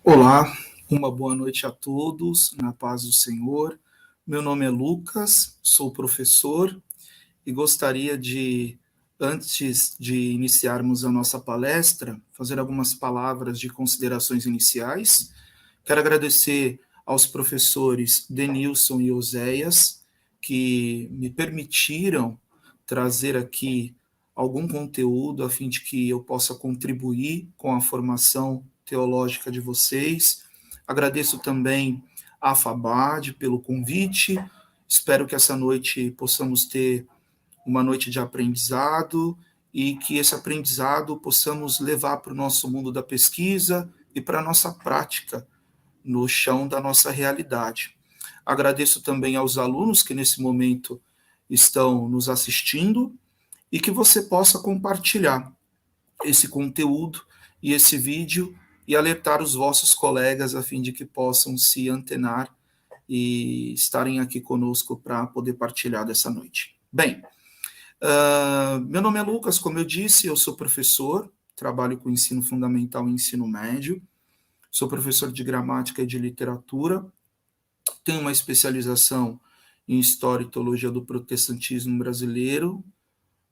Olá, uma boa noite a todos, na paz do Senhor. Meu nome é Lucas, sou professor e gostaria de, antes de iniciarmos a nossa palestra, fazer algumas palavras de considerações iniciais. Quero agradecer aos professores Denilson e Oséias, que me permitiram trazer aqui algum conteúdo a fim de que eu possa contribuir com a formação teológica de vocês. Agradeço também à FABAD pelo convite. Espero que essa noite possamos ter uma noite de aprendizado e que esse aprendizado possamos levar para o nosso mundo da pesquisa e para a nossa prática no chão da nossa realidade. Agradeço também aos alunos que nesse momento estão nos assistindo e que você possa compartilhar esse conteúdo e esse vídeo e alertar os vossos colegas a fim de que possam se antenar e estarem aqui conosco para poder partilhar dessa noite. Bem, meu nome é Lucas, como eu disse, eu sou professor, trabalho com ensino fundamental e ensino médio, sou professor de gramática e de literatura, tenho uma especialização em História e Teologia do Protestantismo Brasileiro.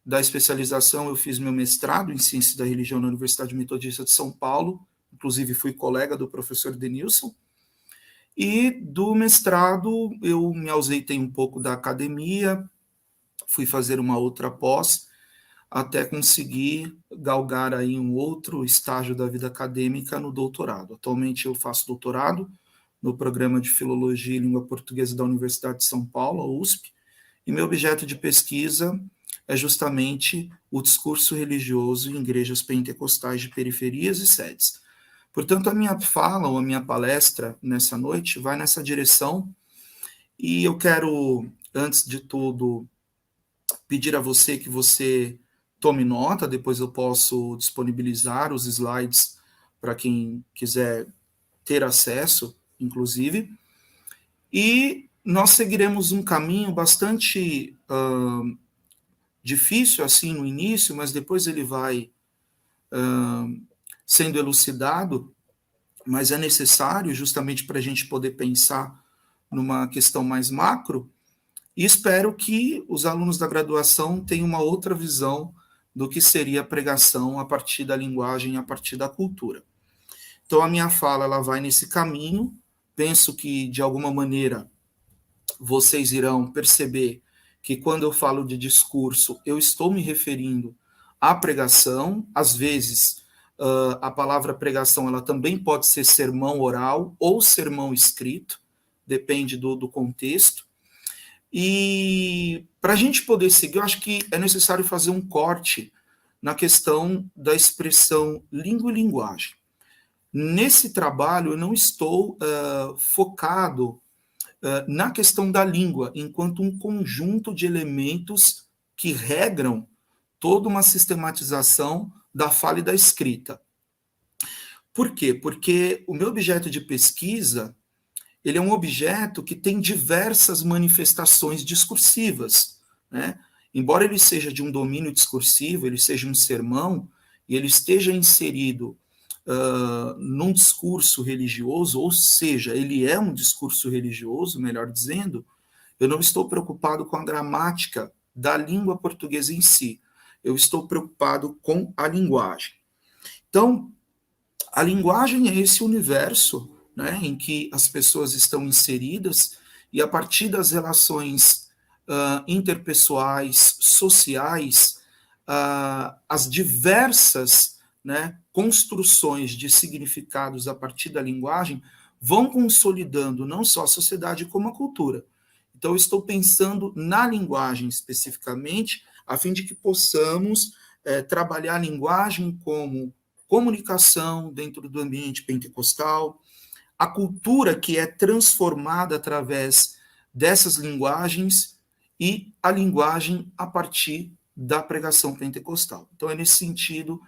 Da especialização, eu fiz meu mestrado em Ciências da Religião na Universidade Metodista de São Paulo, inclusive fui colega do professor Denilson. E do mestrado, eu me ausentei um pouco da academia, fui fazer uma outra pós, até conseguir galgar aí um outro estágio da vida acadêmica no doutorado. Atualmente eu faço doutorado no programa de Filologia e Língua Portuguesa da Universidade de São Paulo, a USP, e meu objeto de pesquisa é justamente o discurso religioso em igrejas pentecostais de periferias e sedes. Portanto, a minha fala ou a minha palestra nessa noite vai nessa direção, e eu quero, antes de tudo, pedir a você que você tome nota, depois eu posso disponibilizar os slides para quem quiser ter acesso, inclusive, e nós seguiremos um caminho bastante difícil assim no início, mas depois ele vai sendo elucidado, mas é necessário justamente para a gente poder pensar numa questão mais macro, e espero que os alunos da graduação tenham uma outra visão do que seria a pregação a partir da linguagem, a partir da cultura. Então, a minha fala ela vai nesse caminho. Penso que, de alguma maneira, vocês irão perceber que, quando eu falo de discurso, eu estou me referindo à pregação. Às vezes, a palavra pregação ela também pode ser sermão oral ou sermão escrito, depende do contexto. E para a gente poder seguir, eu acho que é necessário fazer um corte na questão da expressão língua e linguagem. Nesse trabalho, eu não estou focado na questão da língua, enquanto um conjunto de elementos que regram toda uma sistematização da fala e da escrita. Por quê? Porque o meu objeto de pesquisa ele é um objeto que tem diversas manifestações discursivas, né? Embora ele seja de um domínio discursivo, ele seja um sermão, e ele esteja inserido num discurso religioso, ou seja, ele é um discurso religioso, melhor dizendo, eu não estou preocupado com a gramática da língua portuguesa em si, eu estou preocupado com a linguagem. Então, a linguagem é esse universo, né, em que as pessoas estão inseridas, e a partir das relações interpessoais, sociais, as diversas, né, construções de significados a partir da linguagem vão consolidando não só a sociedade como a cultura. Então, eu estou pensando na linguagem especificamente, a fim de que possamos trabalhar a linguagem como comunicação dentro do ambiente pentecostal, a cultura que é transformada através dessas linguagens e a linguagem a partir da pregação pentecostal. Então, é nesse sentido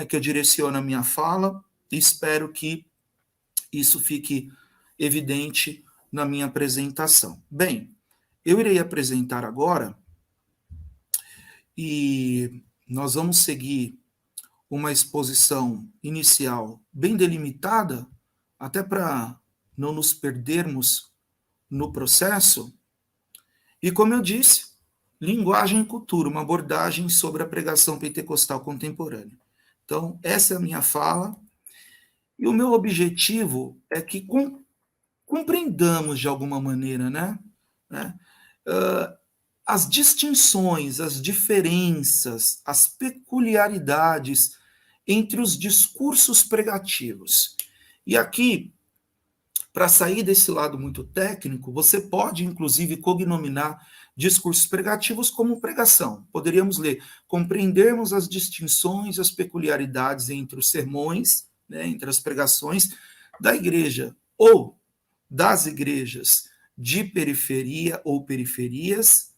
que eu direciono a minha fala e espero que isso fique evidente na minha apresentação. Bem, eu irei apresentar agora e nós vamos seguir uma exposição inicial bem delimitada até para não nos perdermos no processo. E como eu disse, linguagem e cultura, uma abordagem sobre a pregação pentecostal contemporânea. Então, essa é a minha fala. E o meu objetivo é que compreendamos de alguma maneira, né, as distinções, as diferenças, as peculiaridades entre os discursos pregativos. E aqui, para sair desse lado muito técnico, você pode, inclusive, cognominar discursos pregativos como pregação. Poderíamos ler: compreendermos as distinções, as peculiaridades entre os sermões, né, entre as pregações da igreja ou das igrejas de periferia ou periferias,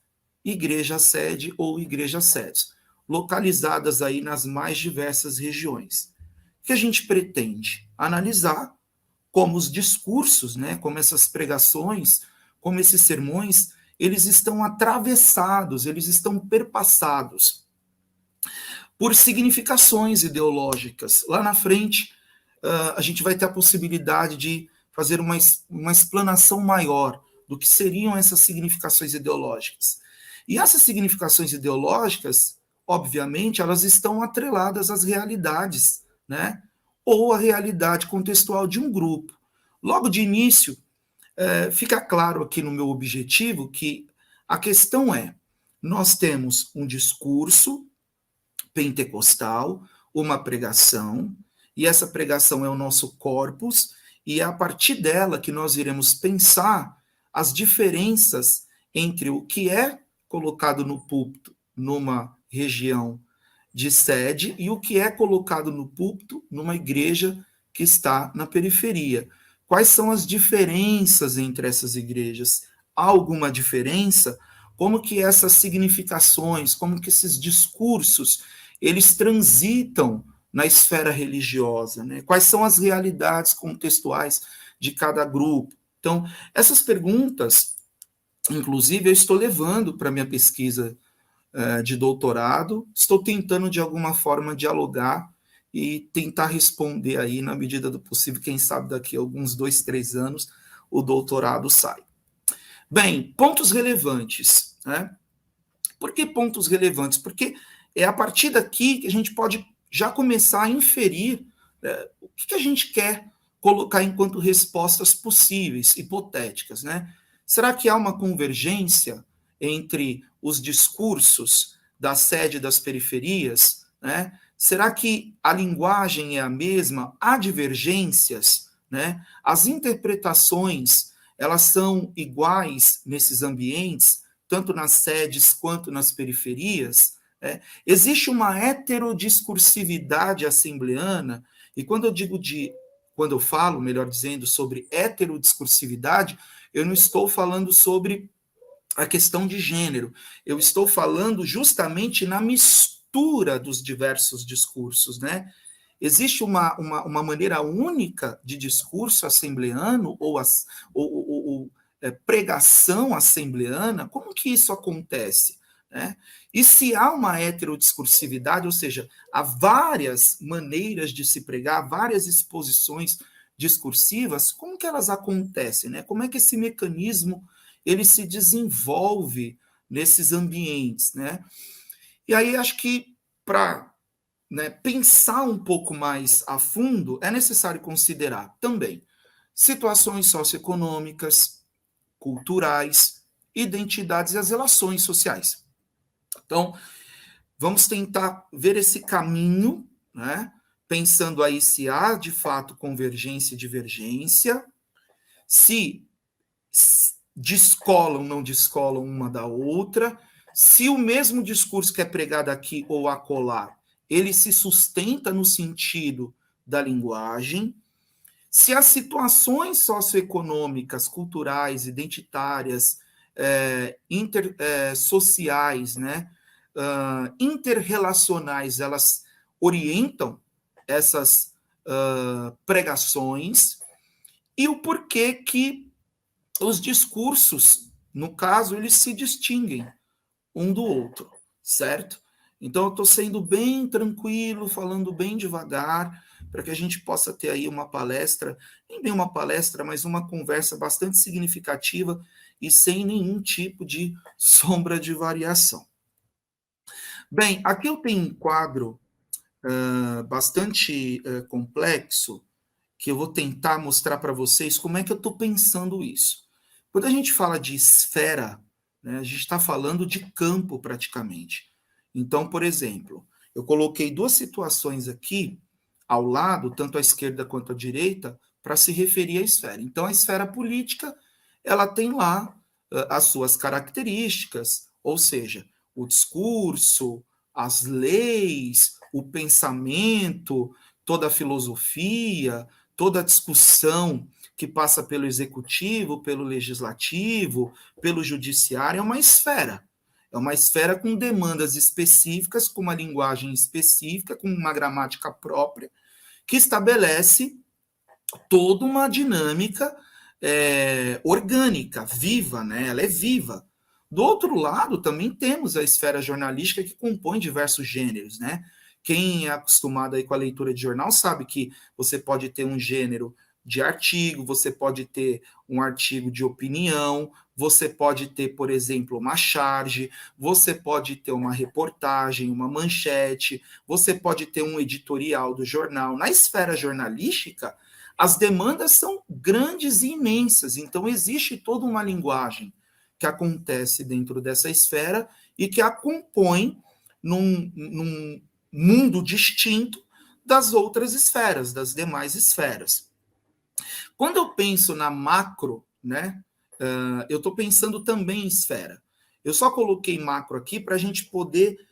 igreja sede ou igreja sedes, localizadas aí nas mais diversas regiões. O que a gente pretende? Analisar como os discursos, né, como essas pregações, como esses sermões, eles estão atravessados, eles estão perpassados por significações ideológicas. Lá na frente, a gente vai ter a possibilidade de fazer uma explanação maior do que seriam essas significações ideológicas. E essas significações ideológicas, obviamente, elas estão atreladas às realidades, né? Ou à realidade contextual de um grupo. Logo de início, fica claro aqui no meu objetivo que a questão é: nós temos um discurso pentecostal, uma pregação, e essa pregação é o nosso corpus, e é a partir dela que nós iremos pensar as diferenças entre o que é colocado no púlpito numa região de sede e o que é colocado no púlpito numa igreja que está na periferia. Quais são as diferenças entre essas igrejas? Há alguma diferença? Como que essas significações, como que esses discursos, eles transitam na esfera religiosa, né? Quais são as realidades contextuais de cada grupo? Então, essas perguntas, inclusive, eu estou levando para a minha pesquisa de doutorado, estou tentando, de alguma forma, dialogar e tentar responder aí, na medida do possível, quem sabe daqui a alguns 2, 3 anos, o doutorado sai. Bem, pontos relevantes, né? Por que pontos relevantes? Porque é a partir daqui que a gente pode já começar a inferir o que a gente quer colocar enquanto respostas possíveis, hipotéticas, né? Será que há uma convergência entre os discursos da sede e das periferias, né? Será que a linguagem é a mesma? Há divergências, né? As interpretações, elas são iguais nesses ambientes, tanto nas sedes quanto nas periferias? Existe uma heterodiscursividade assembleana, e quando eu falo, melhor dizendo, sobre heterodiscursividade, eu não estou falando sobre a questão de gênero, eu estou falando justamente na mistura dos diversos discursos, né? Existe uma maneira única de discurso assembleano ou pregação assembleana? Como que isso acontece? Né? E se há uma heterodiscursividade, ou seja, há várias maneiras de se pregar, várias exposições discursivas, como que elas acontecem? Né? Como é que esse mecanismo ele se desenvolve nesses ambientes? Né? E aí acho que para pensar um pouco mais a fundo, é necessário considerar também situações socioeconômicas, culturais, identidades e as relações sociais. Então, vamos tentar ver esse caminho, né? Pensando aí se há, de fato, convergência e divergência, se descolam, não descolam uma da outra, se o mesmo discurso que é pregado aqui ou acolá, ele se sustenta no sentido da linguagem, se as situações socioeconômicas, culturais, identitárias, sociais, né, interrelacionais, elas orientam essas pregações, e o porquê que os discursos, no caso, eles se distinguem um do outro, certo? Então, eu estou sendo bem tranquilo, falando bem devagar, para que a gente possa ter aí uma palestra, nem bem uma palestra, mas uma conversa bastante significativa e sem nenhum tipo de sombra de variação. Bem, aqui eu tenho um quadro bastante complexo, que eu vou tentar mostrar para vocês como é que eu estou pensando isso. Quando a gente fala de esfera, né, a gente está falando de campo praticamente. Então, por exemplo, eu coloquei duas situações aqui ao lado, tanto à esquerda quanto à direita, para se referir à esfera. Então, a esfera política, ela tem lá as suas características, ou seja, o discurso, as leis, o pensamento, toda a filosofia, toda a discussão que passa pelo executivo, pelo legislativo, pelo judiciário, é uma esfera. É uma esfera com demandas específicas, com uma linguagem específica, com uma gramática própria, que estabelece toda uma dinâmica orgânica, viva, né? Ela é viva. Do outro lado, também temos a esfera jornalística que compõe diversos gêneros, né? Quem é acostumado aí com a leitura de jornal sabe que você pode ter um gênero de artigo, você pode ter um artigo de opinião, você pode ter, por exemplo, uma charge, você pode ter uma reportagem, uma manchete, você pode ter um editorial do jornal. Na esfera jornalística, as demandas são grandes e imensas, então existe toda uma linguagem que acontece dentro dessa esfera e que a compõe num mundo distinto das outras esferas, das demais esferas. Quando eu penso na macro, né, eu estou pensando também em esfera. Eu só coloquei macro aqui para a gente poder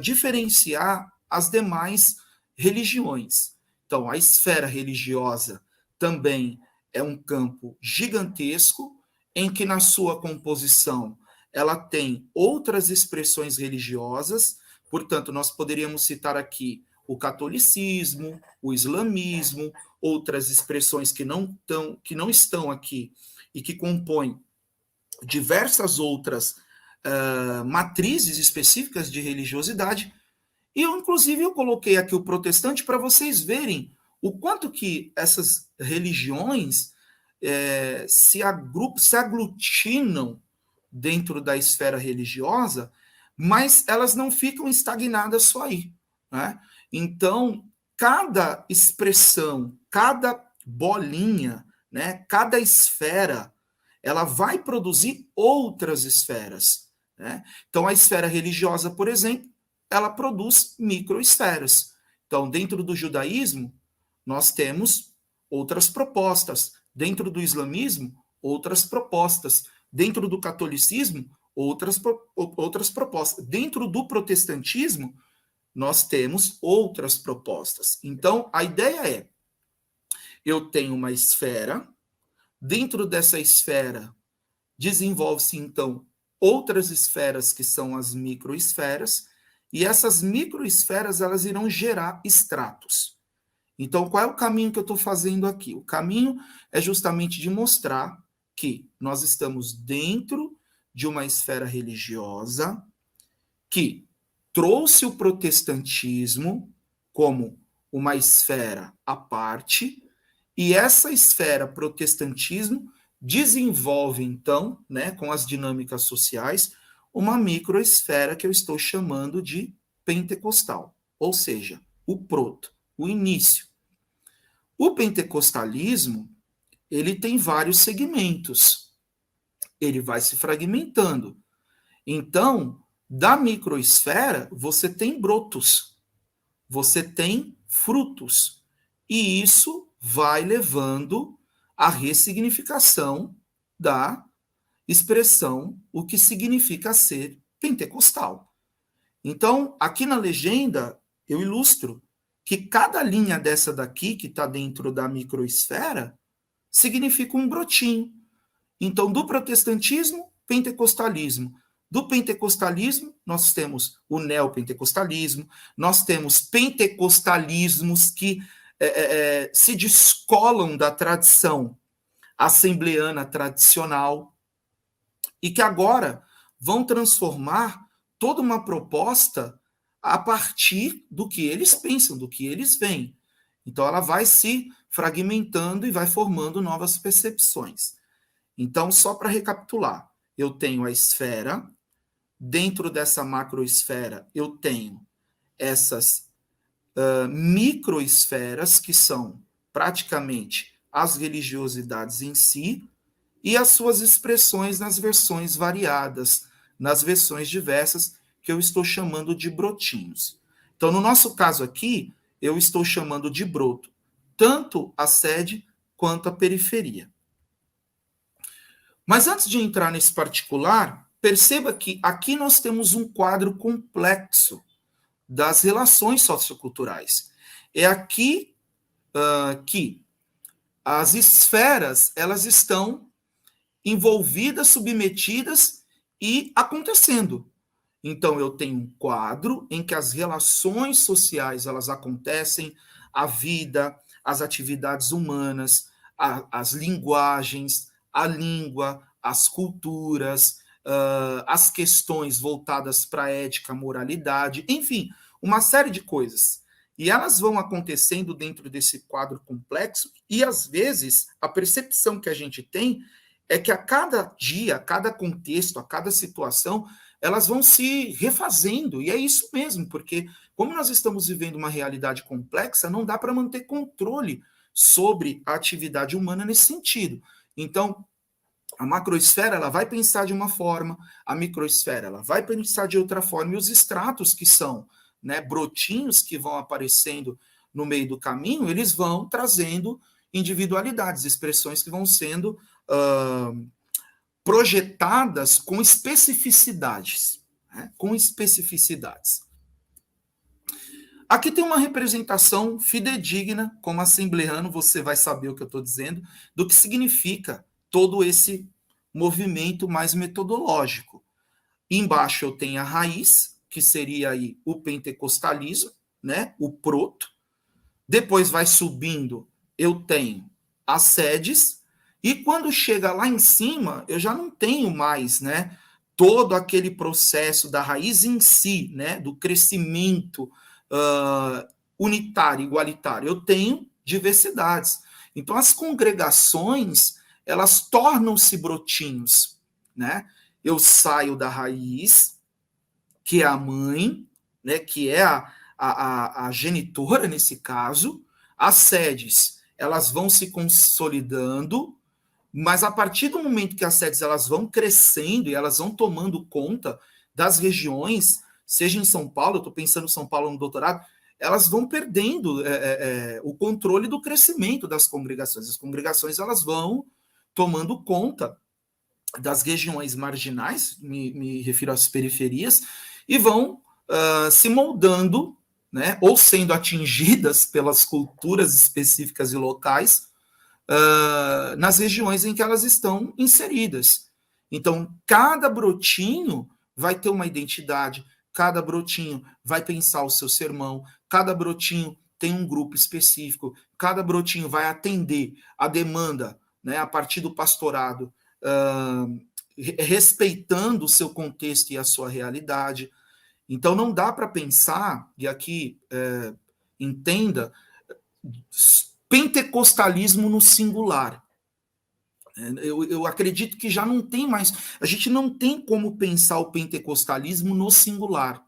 diferenciar as demais religiões. Então, a esfera religiosa também é um campo gigantesco, em que na sua composição ela tem outras expressões religiosas, portanto, nós poderíamos citar aqui o catolicismo, o islamismo, outras expressões que não estão aqui e que compõem diversas outras matrizes específicas de religiosidade. E eu, inclusive, eu coloquei aqui o protestante para vocês verem o quanto que essas religiões se aglutinam dentro da esfera religiosa, mas elas não ficam estagnadas só aí, né? Então, cada expressão, cada bolinha, né, cada esfera, ela vai produzir outras esferas, né? Então, a esfera religiosa, por exemplo, ela produz microesferas. Então, dentro do judaísmo, nós temos outras propostas. Dentro do islamismo, outras propostas. Dentro do catolicismo, outras propostas. Dentro do protestantismo, nós temos outras propostas. Então, a ideia é: eu tenho uma esfera, dentro dessa esfera desenvolve-se, então, outras esferas que são as microesferas, e essas microesferas elas irão gerar estratos. Então, qual é o caminho que eu estou fazendo aqui? O caminho é justamente de mostrar que nós estamos dentro de uma esfera religiosa que trouxe o protestantismo como uma esfera à parte, e essa esfera protestantismo desenvolve, então, né, com as dinâmicas sociais, uma microesfera que eu estou chamando de pentecostal, ou seja, o proto, o início. O pentecostalismo, ele tem vários segmentos, ele vai se fragmentando. Então, da microesfera, você tem brotos, você tem frutos, e isso vai levando à ressignificação da expressão, o que significa ser pentecostal. Então, aqui na legenda, eu ilustro que cada linha dessa daqui, que está dentro da microesfera, significa um brotinho. Então, do protestantismo, pentecostalismo. Do pentecostalismo, nós temos o neopentecostalismo, nós temos pentecostalismos que se descolam da tradição assembleana tradicional e que agora vão transformar toda uma proposta a partir do que eles pensam, do que eles veem. Então, ela vai se fragmentando e vai formando novas percepções. Então, só para recapitular, eu tenho a esfera, dentro dessa macroesfera, eu tenho essas microesferas, que são praticamente as religiosidades em si, e as suas expressões nas versões variadas, nas versões diversas, que eu estou chamando de brotinhos. Então, no nosso caso aqui, eu estou chamando de broto tanto a sede quanto a periferia. Mas antes de entrar nesse particular, perceba que aqui nós temos um quadro complexo das relações socioculturais. É aqui que as esferas elas estão envolvidas, submetidas e acontecendo. Então eu tenho um quadro em que as relações sociais elas acontecem, a vida, as atividades humanas, as linguagens, a língua, as culturas, as questões voltadas para a ética, moralidade, enfim, uma série de coisas. E elas vão acontecendo dentro desse quadro complexo, e às vezes a percepção que a gente tem é que a cada dia, a cada contexto, a cada situação, elas vão se refazendo, e é isso mesmo, porque como nós estamos vivendo uma realidade complexa, não dá para manter controle sobre a atividade humana nesse sentido. Então, a macroesfera ela vai pensar de uma forma, a microesfera ela vai pensar de outra forma, e os estratos que são, né, brotinhos que vão aparecendo no meio do caminho, eles vão trazendo individualidades, expressões que vão sendo projetadas com especificidades, né, com especificidades. Aqui tem uma representação fidedigna, como assembleano, você vai saber o que eu estou dizendo, do que significa todo esse movimento mais metodológico. Embaixo eu tenho a raiz, que seria aí o pentecostalismo, né, o proto. Depois vai subindo, eu tenho as sedes, e quando chega lá em cima, eu já não tenho mais, né, todo aquele processo da raiz em si, né, do crescimento unitário, igualitário. Eu tenho diversidades. Então, as congregações, elas tornam-se brotinhos, né? Eu saio da raiz, que é a mãe, né, que é a genitora nesse caso, as sedes, elas vão se consolidando, mas a partir do momento que as sedes elas vão crescendo e elas vão tomando conta das regiões, seja em São Paulo, eu estou pensando em São Paulo no doutorado, elas vão perdendo o controle do crescimento das congregações. As congregações elas vão tomando conta das regiões marginais, me refiro às periferias, e vão se moldando, né, ou sendo atingidas pelas culturas específicas e locais nas regiões em que elas estão inseridas. Então, cada brotinho vai ter uma identidade, cada brotinho vai pensar o seu sermão, cada brotinho tem um grupo específico, cada brotinho vai atender a demanda, né, a partir do pastorado, respeitando o seu contexto e a sua realidade. Então, não dá para pensar, e aqui entenda, pentecostalismo no singular. Eu acredito que já não tem mais. A gente não tem como pensar o pentecostalismo no singular.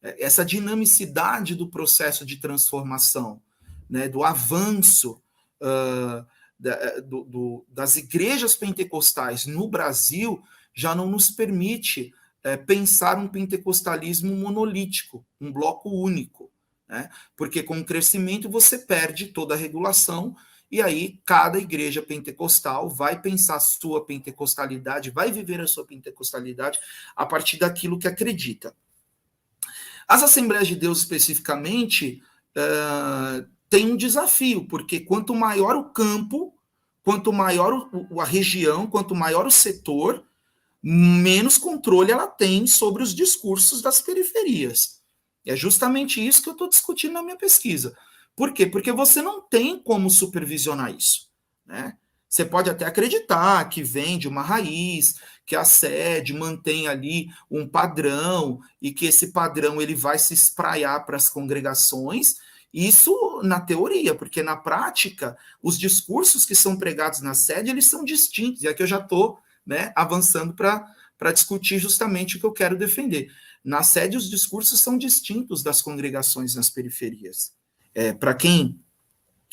Essa dinamicidade do processo de transformação, né, do avanço das igrejas pentecostais no Brasil já não nos permite pensar um pentecostalismo monolítico, um bloco único, né? Porque com o crescimento você perde toda a regulação e aí cada igreja pentecostal vai pensar a sua pentecostalidade, vai viver a sua pentecostalidade a partir daquilo que acredita. As Assembleias de Deus, especificamente, tem um desafio, porque quanto maior o campo, quanto maior a região, quanto maior o setor, menos controle ela tem sobre os discursos das periferias. É justamente isso que eu estou discutindo na minha pesquisa. Por quê? Porque você não tem como supervisionar isso, né? Você pode até acreditar que vem de uma raiz, que a sede mantém ali um padrão e que esse padrão ele vai se espraiar para as congregações Isso na teoria, porque na prática, os discursos que são pregados na sede, eles são distintos, e aqui eu já estou, né, avançando para discutir justamente o que eu quero defender. Na sede, os discursos são distintos das congregações nas periferias. Para quem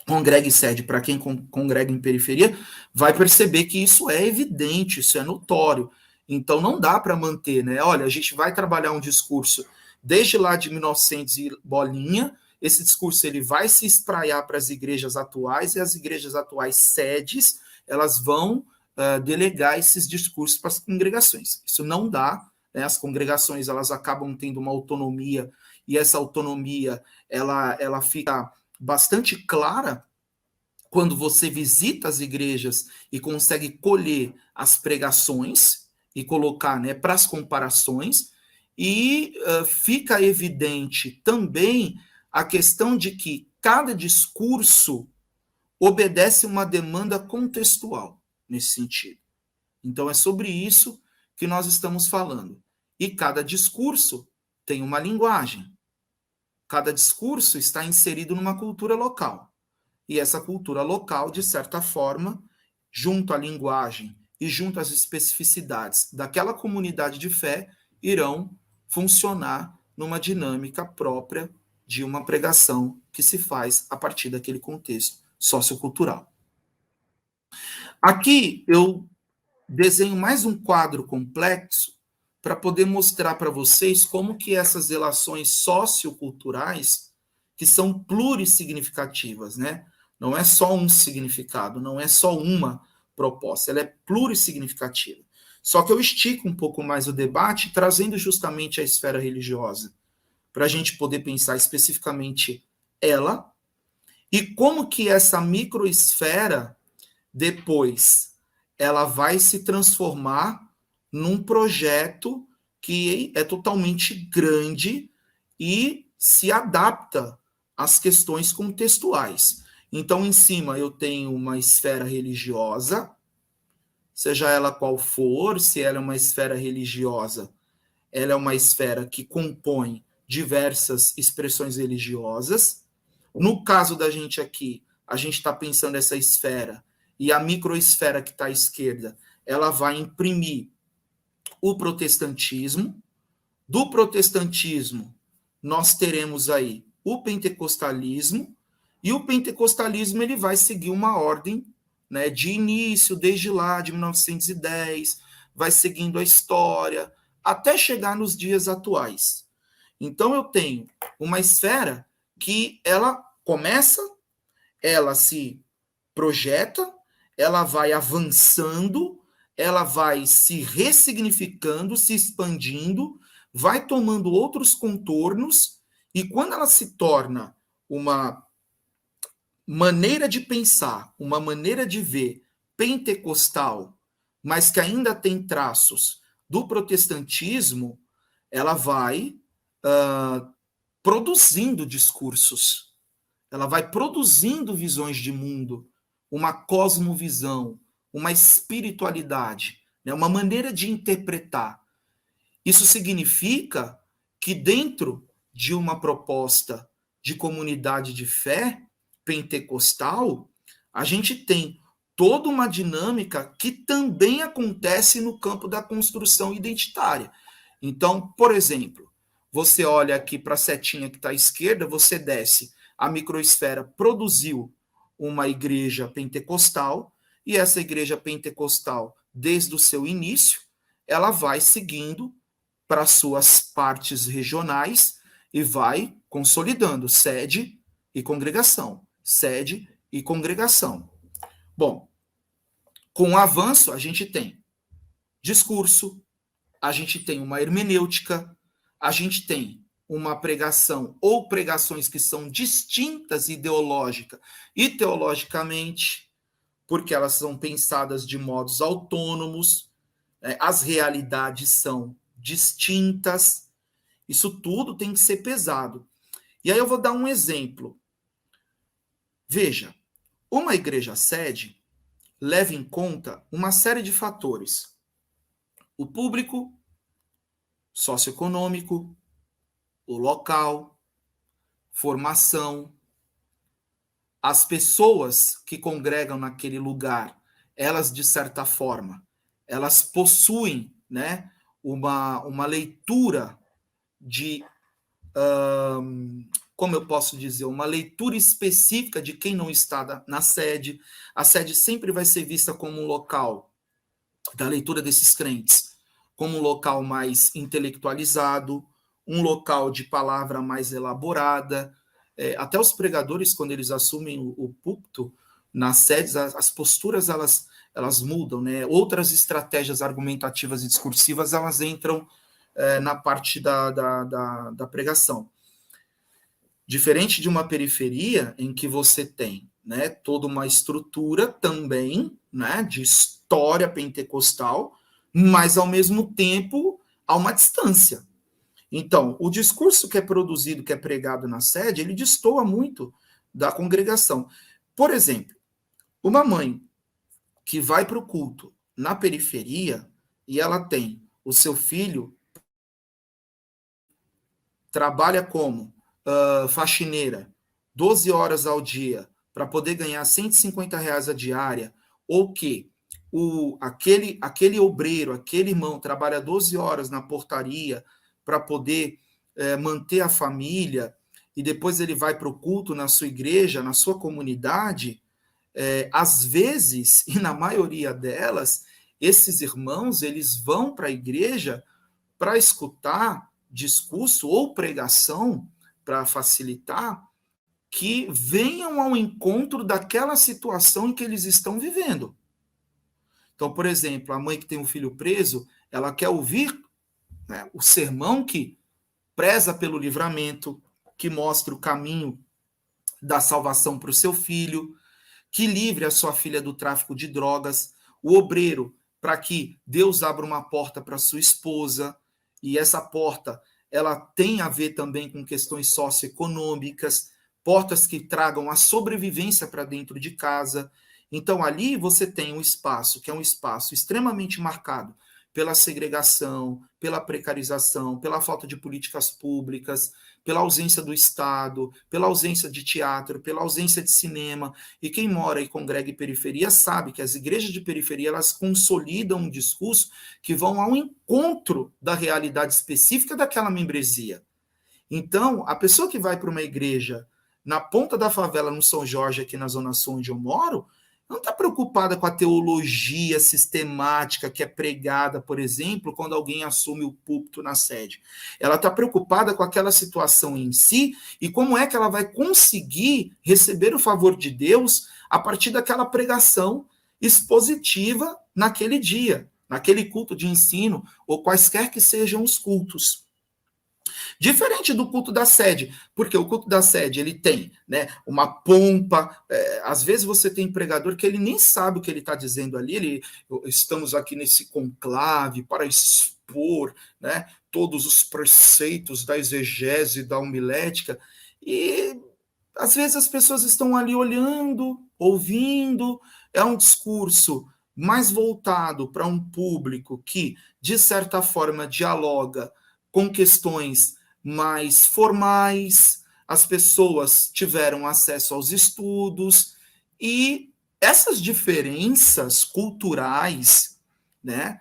congrega em sede, para quem congrega em periferia, vai perceber que isso é evidente, isso é notório. Então não dá para manter, né? Olha, a gente vai trabalhar um discurso desde lá de 1900 e bolinha, esse discurso ele vai se espraiar para as igrejas atuais, e as igrejas atuais sedes, elas vão delegar esses discursos para as congregações. Isso não dá, né? As congregações elas acabam tendo uma autonomia, e essa autonomia ela fica bastante clara quando você visita as igrejas e consegue colher as pregações e colocar, né, para as comparações, e fica evidente também a questão de que cada discurso obedece uma demanda contextual nesse sentido. Então é sobre isso que nós estamos falando. E cada discurso tem uma linguagem. Cada discurso está inserido numa cultura local. E essa cultura local, de certa forma, junto à linguagem e junto às especificidades daquela comunidade de fé, irão funcionar numa dinâmica própria de uma pregação que se faz a partir daquele contexto sociocultural. Aqui eu desenho mais um quadro complexo para poder mostrar para vocês como que essas relações socioculturais, que são plurissignificativas, né? Não é só um significado, não é só uma proposta, ela é plurissignificativa. Só que eu estico um pouco mais o debate, trazendo justamente a esfera religiosa, para a gente poder pensar especificamente ela, e como que essa microesfera, depois, ela vai se transformar num projeto que é totalmente grande e se adapta às questões contextuais. Então, em cima eu tenho uma esfera religiosa, seja ela qual for, se ela é uma esfera religiosa, ela é uma esfera que compõe diversas expressões religiosas. No caso da gente aqui, a gente está pensando essa esfera, e a microesfera que está à esquerda, ela vai imprimir o protestantismo. Do protestantismo, nós teremos aí o pentecostalismo, e o pentecostalismo ele vai seguir uma ordem, né, de início, desde lá, de 1910, vai seguindo a história, até chegar nos dias atuais. Então, eu tenho uma esfera que ela começa, ela se projeta, ela vai avançando, ela vai se ressignificando, se expandindo, vai tomando outros contornos, e quando ela se torna uma maneira de pensar, uma maneira de ver pentecostal, mas que ainda tem traços do protestantismo, ela vai produzindo discursos, ela vai produzindo visões de mundo, uma cosmovisão, uma espiritualidade, né, uma maneira de interpretar. Isso significa que dentro de uma proposta de comunidade de fé pentecostal, a gente tem toda uma dinâmica que também acontece no campo da construção identitária. Então, por exemplo, você olha aqui para a setinha que está à esquerda, você desce, a microesfera produziu uma igreja pentecostal, e essa igreja pentecostal, desde o seu início, ela vai seguindo para suas partes regionais e vai consolidando sede e congregação, sede e congregação. Bom, com o avanço, a gente tem discurso, a gente tem uma hermenêutica, a gente tem uma pregação ou pregações que são distintas ideológica e teologicamente, porque elas são pensadas de modos autônomos, né? As realidades são distintas, isso tudo tem que ser pesado. E aí eu vou dar um exemplo. Veja, uma igreja sede leva em conta uma série de fatores: o público, socioeconômico, o local, formação, as pessoas que congregam naquele lugar, elas, de certa forma, elas possuem, né, uma leitura de, como eu posso dizer, uma leitura específica de quem não está na sede. A sede sempre vai ser vista como um local da leitura desses crentes, como um local mais intelectualizado, um local de palavra mais elaborada. Até os pregadores, quando eles assumem o púlpito, nas sedes, as posturas elas mudam, né? Outras estratégias argumentativas e discursivas elas entram na parte da pregação. Diferente de uma periferia em que você tem, né, toda uma estrutura também, né, de história pentecostal, mas ao mesmo tempo há uma distância. Então, o discurso que é produzido, que é pregado na sede, ele destoa muito da congregação. Por exemplo, uma mãe que vai para o culto na periferia e ela tem o seu filho, trabalha como faxineira 12 horas ao dia para poder ganhar R$ 150 a diária, ou que aquele obreiro, aquele irmão trabalha 12 horas na portaria para poder manter a família, e depois ele vai para o culto na sua igreja, na sua comunidade, às vezes, e na maioria delas, esses irmãos eles vão para a igreja para escutar discurso ou pregação, para facilitar, que venham ao encontro daquela situação em que eles estão vivendo. Então, por exemplo, a mãe que tem um filho preso, ela quer ouvir, né, o sermão que preza pelo livramento, que mostra o caminho da salvação para o seu filho, que livre a sua filha do tráfico de drogas, o obreiro, para que Deus abra uma porta para sua esposa, e essa porta ela tem a ver também com questões socioeconômicas, portas que tragam a sobrevivência para dentro de casa. Então, ali você tem um espaço que é um espaço extremamente marcado pela segregação, pela precarização, pela falta de políticas públicas, pela ausência do Estado, pela ausência de teatro, pela ausência de cinema. E quem mora e congrega em periferia sabe que as igrejas de periferia elas consolidam um discurso que vão ao encontro da realidade específica daquela membresia. Então, a pessoa que vai para uma igreja na ponta da favela, no São Jorge, aqui na Zona Sul, onde eu moro, não está preocupada com a teologia sistemática que é pregada, por exemplo, quando alguém assume o púlpito na sede. Ela está preocupada com aquela situação em si e como é que ela vai conseguir receber o favor de Deus a partir daquela pregação expositiva naquele dia, naquele culto de ensino, ou quaisquer que sejam os cultos. Diferente do culto da sede, porque o culto da sede ele tem, né, uma pompa. Às vezes você tem pregador que ele nem sabe o que ele está dizendo ali. Estamos aqui nesse conclave para expor, né, todos os preceitos da exegese da homilética, e às vezes as pessoas estão ali olhando, ouvindo. É um discurso mais voltado para um público que, de certa forma, dialoga com questões mais formais, as pessoas tiveram acesso aos estudos, e essas diferenças culturais, né,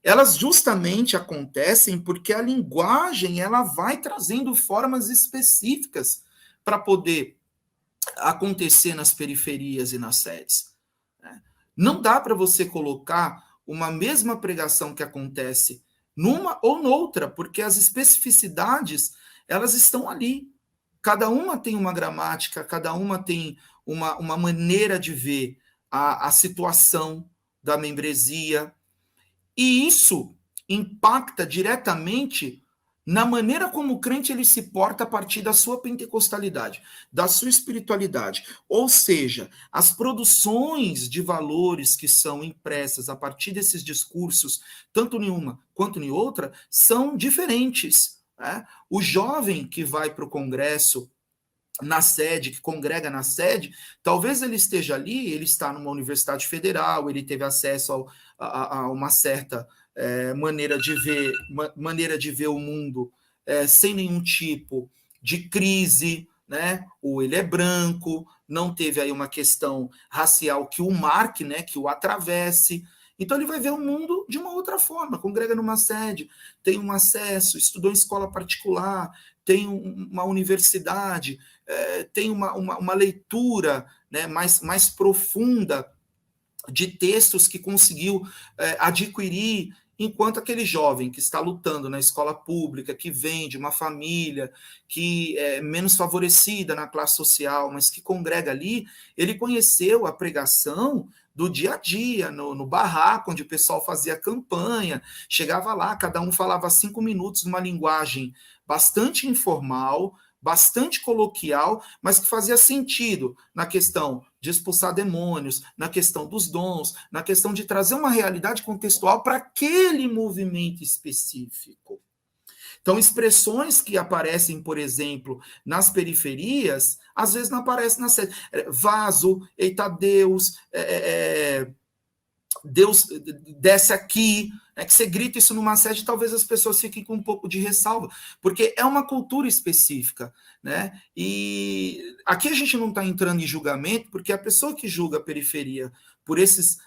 elas justamente acontecem porque a linguagem ela vai trazendo formas específicas para poder acontecer nas periferias e nas sedes. Né? Não dá para você colocar uma mesma pregação que acontece numa ou noutra, porque as especificidades elas estão ali. Cada uma tem uma gramática, cada uma tem uma maneira de ver a situação da membresia, e isso impacta diretamente na maneira como o crente ele se porta a partir da sua pentecostalidade, da sua espiritualidade. Ou seja, as produções de valores que são impressas a partir desses discursos, tanto em uma quanto em outra, são diferentes. Né? O jovem que vai para o congresso na sede, que congrega na sede, talvez ele esteja ali, ele está numa universidade federal, ele teve acesso a uma certa maneira de ver o mundo sem nenhum tipo de crise, né? Ou ele é branco, não teve aí uma questão racial que o marque, né? Que o atravesse. Então ele vai ver o mundo de uma outra forma, congrega numa sede, tem um acesso, estudou em escola particular, tem uma universidade, tem uma leitura, né, mais profunda de textos que conseguiu adquirir, enquanto aquele jovem que está lutando na escola pública, que vem de uma família que é menos favorecida na classe social, mas que congrega ali, ele conheceu a pregação do dia a dia, no barraco, onde o pessoal fazia campanha, chegava lá, cada um falava 5 minutos numa linguagem bastante informal, bastante coloquial, mas que fazia sentido na questão de expulsar demônios, na questão dos dons, na questão de trazer uma realidade contextual para aquele movimento específico. Então, expressões que aparecem, por exemplo, nas periferias, às vezes não aparecem na sede. Vaso, eita Deus, Deus desce aqui, que você grita isso numa sede, talvez as pessoas fiquem com um pouco de ressalva, porque é uma cultura específica, né? E aqui a gente não está entrando em julgamento, porque a pessoa que julga a periferia por esses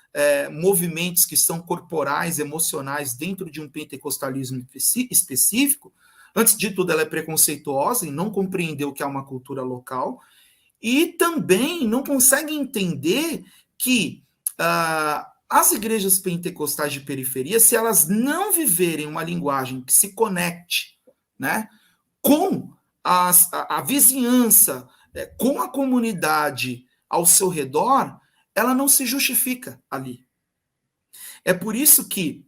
movimentos que são corporais, emocionais, dentro de um pentecostalismo específico, antes de tudo ela é preconceituosa e não compreendeu o que é uma cultura local, e também não consegue entender que as igrejas pentecostais de periferia, se elas não viverem uma linguagem que se conecte, né, com a vizinhança, com a comunidade ao seu redor, ela não se justifica ali. É por isso que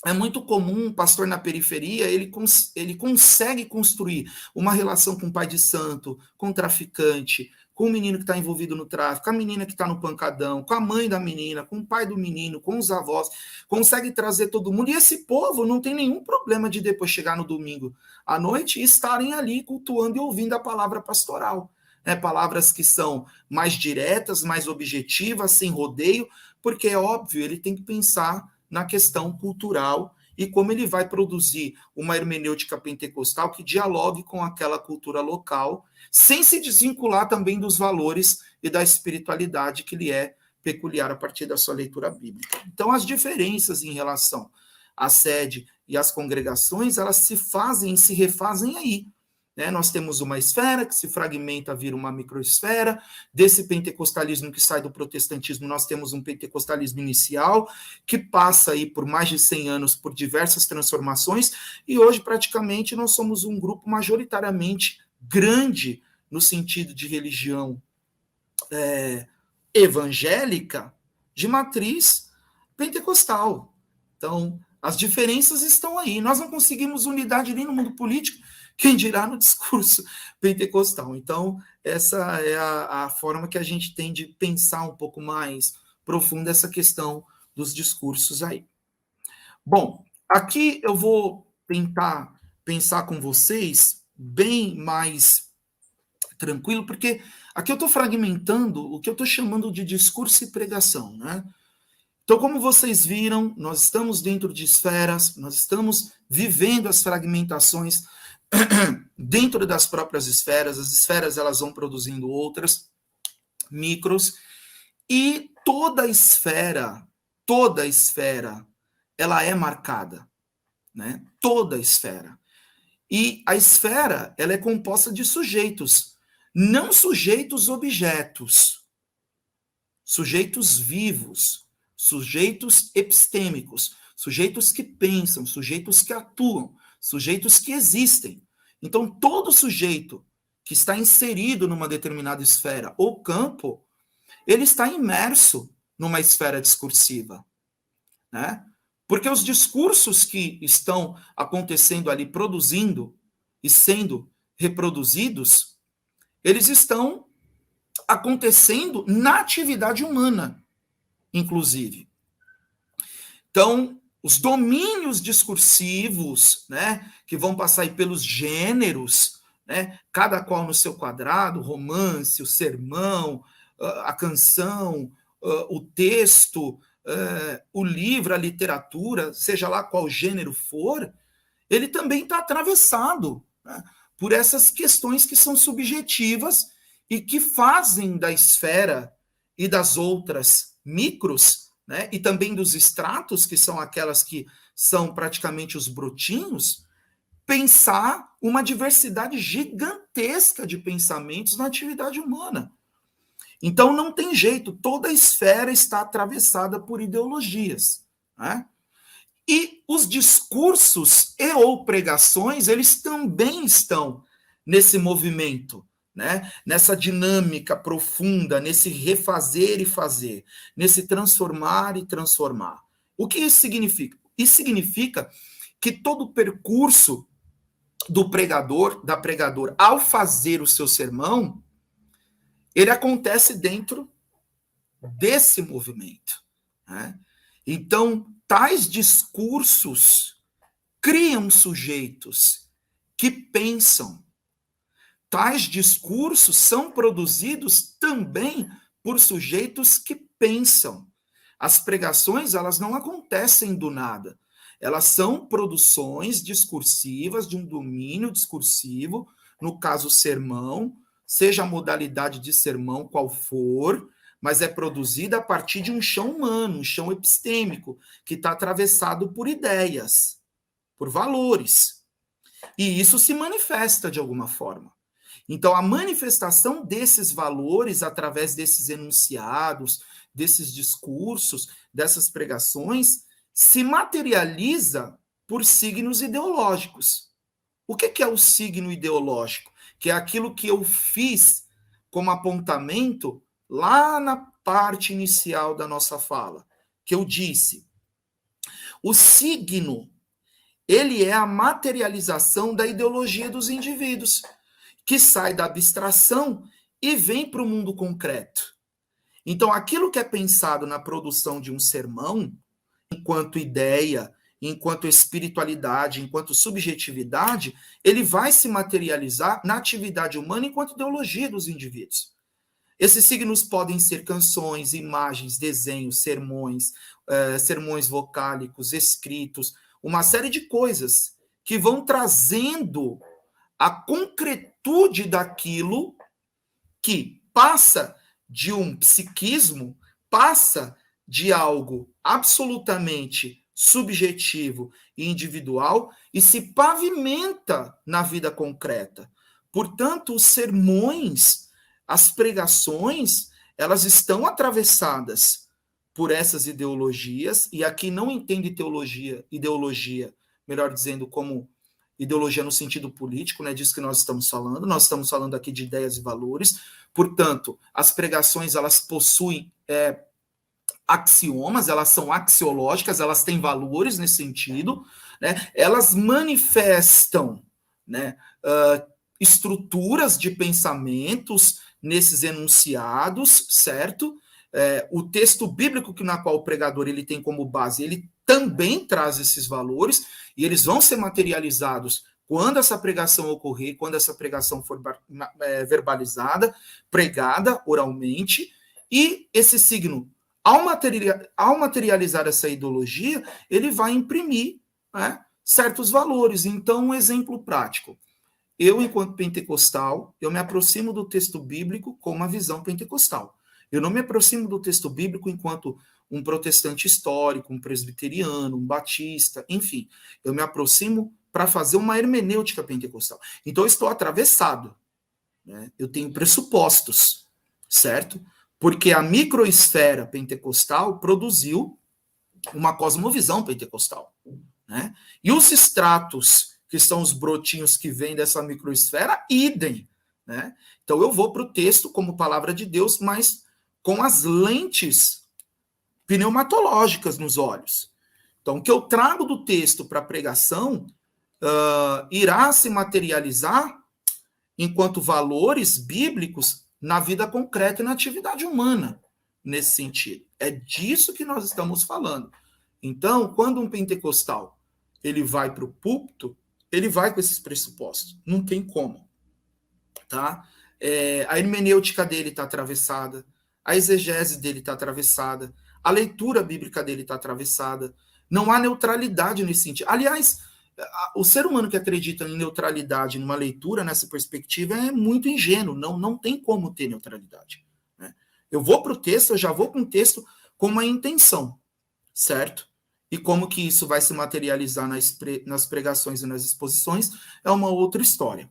é muito comum um pastor na periferia, ele consegue construir uma relação com o pai de santo, com o traficante, com o menino que está envolvido no tráfico, com a menina que está no pancadão, com a mãe da menina, com o pai do menino, com os avós, consegue trazer todo mundo. E esse povo não tem nenhum problema de depois chegar no domingo à noite e estarem ali cultuando e ouvindo a palavra pastoral. Né? Palavras que são mais diretas, mais objetivas, sem rodeio, porque é óbvio, ele tem que pensar na questão cultural e como ele vai produzir uma hermenêutica pentecostal que dialogue com aquela cultura local, sem se desvincular também dos valores e da espiritualidade que lhe é peculiar a partir da sua leitura bíblica. Então, as diferenças em relação à sede e às congregações, elas se fazem e se refazem aí. Né? Nós temos uma esfera que se fragmenta, vira uma microesfera. Desse pentecostalismo que sai do protestantismo, nós temos um pentecostalismo inicial, que passa aí por mais de 100 anos por diversas transformações, e hoje praticamente nós somos um grupo majoritariamente grande no sentido de religião evangélica de matriz pentecostal. Então, as diferenças estão aí. Nós não conseguimos unidade nem no mundo político, quem dirá no discurso pentecostal. Então, essa é a forma que a gente tem de pensar um pouco mais profunda essa questão dos discursos aí. Bom, aqui eu vou tentar pensar com vocês bem mais tranquilo, porque aqui eu estou fragmentando o que eu estou chamando de discurso e pregação, né? Então, como vocês viram, nós estamos dentro de esferas, nós estamos vivendo as fragmentações dentro das próprias esferas, as esferas elas vão produzindo outras, micros, e toda esfera, ela é marcada, né? Toda esfera. E a esfera, ela é composta de sujeitos, não sujeitos objetos, sujeitos vivos, sujeitos epistêmicos, sujeitos que pensam, sujeitos que atuam, sujeitos que existem. Então, todo sujeito que está inserido numa determinada esfera ou campo, ele está imerso numa esfera discursiva, né? Porque os discursos que estão acontecendo ali, produzindo e sendo reproduzidos, eles estão acontecendo na atividade humana, inclusive. Então, os domínios discursivos, né, que vão passar aí pelos gêneros, né, cada qual no seu quadrado, o romance, o sermão, a canção, o texto, o livro, a literatura, seja lá qual gênero for, ele também está atravessado, né, por essas questões que são subjetivas e que fazem da esfera e das outras micros, né, e também dos estratos, que são aquelas que são praticamente os brotinhos, pensar uma diversidade gigantesca de pensamentos na atividade humana. Então não tem jeito, toda a esfera está atravessada por ideologias, né? E os discursos e ou pregações, eles também estão nesse movimento, né? Nessa dinâmica profunda, nesse refazer e fazer, nesse transformar e transformar. O que isso significa? Isso significa que todo o percurso do pregador, da pregadora, ao fazer o seu sermão, ele acontece dentro desse movimento, né? Então, tais discursos criam sujeitos que pensam. Tais discursos são produzidos também por sujeitos que pensam. As pregações, elas não acontecem do nada. Elas são produções discursivas, de um domínio discursivo, no caso, sermão, seja a modalidade de sermão qual for, mas é produzida a partir de um chão humano, um chão epistêmico, que está atravessado por ideias, por valores. E isso se manifesta de alguma forma. Então, a manifestação desses valores através desses enunciados, desses discursos, dessas pregações, se materializa por signos ideológicos. O que é o signo ideológico? Que é aquilo que eu fiz como apontamento lá na parte inicial da nossa fala, que eu disse. O signo, ele é a materialização da ideologia dos indivíduos, que sai da abstração e vem para o mundo concreto. Então, aquilo que é pensado na produção de um sermão, enquanto ideia, enquanto espiritualidade, enquanto subjetividade, ele vai se materializar na atividade humana enquanto ideologia dos indivíduos. Esses signos podem ser canções, imagens, desenhos, sermões, sermões vocálicos, escritos, uma série de coisas que vão trazendo a concretude daquilo que passa de um psiquismo, passa de algo absolutamente subjetivo e individual e se pavimenta na vida concreta. Portanto, os sermões, as pregações, elas estão atravessadas por essas ideologias, e aqui não entende ideologia, melhor dizendo, como ideologia no sentido político, não é disso que nós estamos falando aqui de ideias e valores. Portanto, as pregações, elas possuem axiomas, elas são axiológicas, elas têm valores nesse sentido, né? Elas manifestam, né, estruturas de pensamentos nesses enunciados, certo? O texto bíblico na qual o pregador ele tem como base, ele também traz esses valores, e eles vão ser materializados quando essa pregação ocorrer, quando essa pregação for verbalizada, pregada oralmente, e esse signo, ao materializar essa ideologia, ele vai imprimir, né, certos valores. Então, um exemplo prático. Eu, enquanto pentecostal, eu me aproximo do texto bíblico com uma visão pentecostal. Eu não me aproximo do texto bíblico enquanto um protestante histórico, um presbiteriano, um batista, enfim. Eu me aproximo para fazer uma hermenêutica pentecostal. Então, eu estou atravessado, né? Eu tenho pressupostos, certo? Porque a microesfera pentecostal produziu uma cosmovisão pentecostal, né? E os estratos, que são os brotinhos que vêm dessa microesfera, idem, né? Então, eu vou para o texto como palavra de Deus, mas com as lentes pneumatológicas nos olhos. Então, o que eu trago do texto para a pregação irá se materializar enquanto valores bíblicos na vida concreta e na atividade humana, nesse sentido. É disso que nós estamos falando. Então, quando um pentecostal ele vai para o púlpito, ele vai com esses pressupostos. Não tem como. Tá? A hermenêutica dele está atravessada, a exegese dele está atravessada, a leitura bíblica dele está atravessada. Não há neutralidade nesse sentido. Aliás, O ser humano que acredita em neutralidade numa leitura nessa perspectiva é muito ingênuo, não tem como ter neutralidade. Né? Eu vou para o texto, eu já vou com o texto com uma intenção, certo? E como que isso vai se materializar nas pregações e nas exposições é uma outra história.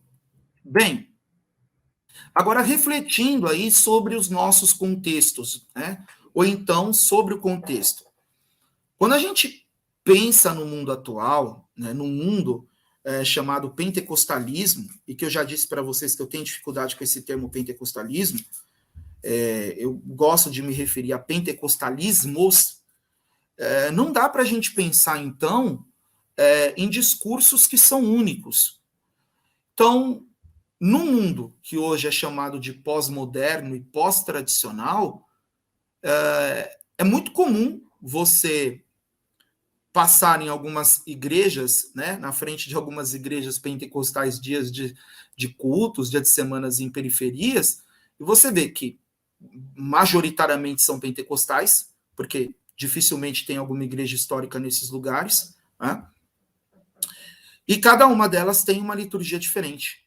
Bem, agora refletindo aí sobre os nossos contextos, né? Ou então sobre o contexto. Quando a gente pensa no mundo atual, né, no mundo chamado pentecostalismo, e que eu já disse para vocês que eu tenho dificuldade com esse termo pentecostalismo, eu gosto de me referir a pentecostalismos, não dá para a gente pensar, então, em discursos que são únicos. Então, no mundo que hoje é chamado de pós-moderno e pós-tradicional, é muito comum você passar em algumas igrejas, né, na frente de algumas igrejas pentecostais, dias de cultos, dias de semanas em periferias, e você vê que majoritariamente são pentecostais, porque dificilmente tem alguma igreja histórica nesses lugares, né? E cada uma delas tem uma liturgia diferente.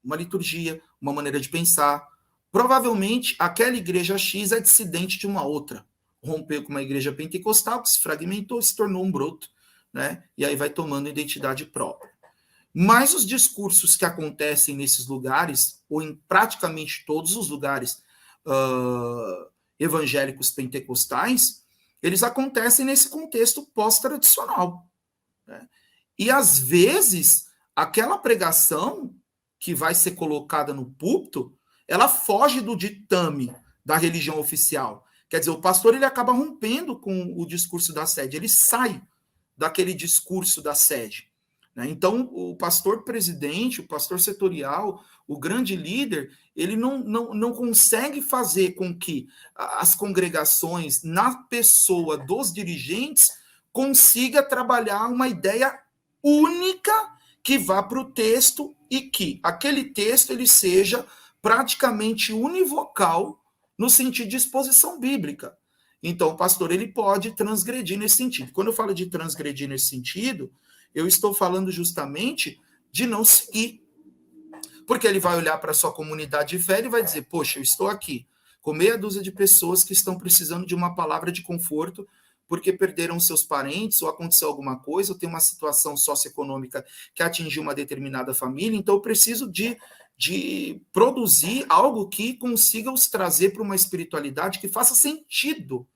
Uma liturgia, uma maneira de pensar. Provavelmente aquela igreja X é dissidente de uma outra. Rompeu com uma igreja pentecostal, que se fragmentou, se tornou um broto, né? E aí vai tomando identidade própria. Mas os discursos que acontecem nesses lugares, ou em praticamente todos os lugares evangélicos pentecostais, eles acontecem nesse contexto pós-tradicional. Né? E às vezes, aquela pregação que vai ser colocada no púlpito, ela foge do ditame da religião oficial. Quer dizer, o pastor ele acaba rompendo com o discurso da sede, ele sai daquele discurso da sede. Né? Então, o pastor presidente, o pastor setorial, o grande líder, ele não consegue fazer com que as congregações, na pessoa dos dirigentes, consiga trabalhar uma ideia única que vá para o texto e que aquele texto ele seja praticamente univocal no sentido de exposição bíblica. Então, o pastor ele pode transgredir nesse sentido. Quando eu falo de transgredir nesse sentido, eu estou falando justamente de não seguir. Porque ele vai olhar para a sua comunidade de fé e vai dizer, poxa, eu estou aqui com meia dúzia de pessoas que estão precisando de uma palavra de conforto porque perderam seus parentes, ou aconteceu alguma coisa, ou tem uma situação socioeconômica que atingiu uma determinada família, então eu preciso de produzir algo que consiga os trazer para uma espiritualidade que faça sentido